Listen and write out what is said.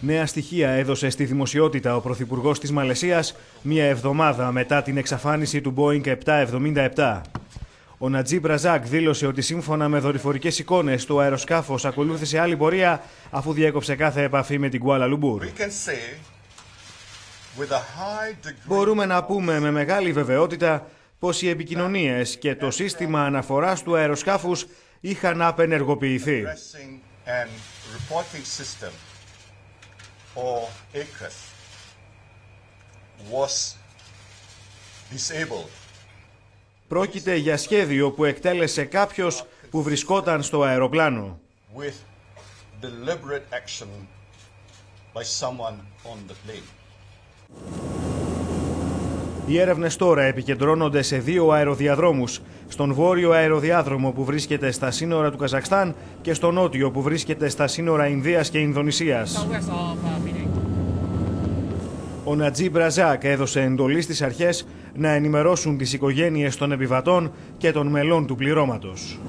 Νέα στοιχεία έδωσε στη δημοσιότητα ο Πρωθυπουργός της Μαλαισίας μία εβδομάδα μετά την εξαφάνιση του Boeing 777. Ο Νατζίμπ Ραζάκ δήλωσε ότι σύμφωνα με δορυφορικές εικόνες το αεροσκάφος ακολούθησε άλλη πορεία αφού διέκοψε κάθε επαφή με την Κουάλα Λουμπούρ. Μπορούμε να πούμε με μεγάλη βεβαιότητα πως οι επικοινωνίες και το σύστημα αναφοράς του αεροσκάφους είχαν απενεργοποιηθεί. Πρόκειται για σχέδιο που εκτέλεσε κάποιος που βρισκόταν στο αεροπλάνο. Οι έρευνες τώρα επικεντρώνονται σε δύο αεροδιαδρόμους, στον βόρειο αεροδιάδρομο που βρίσκεται στα σύνορα του Καζακστάν και στο νότιο που βρίσκεται στα σύνορα Ινδίας και Ινδονησίας. Ο Νατζίμπ Ραζάκ έδωσε εντολή στις αρχές να ενημερώσουν τις οικογένειες των επιβατών και των μελών του πληρώματος.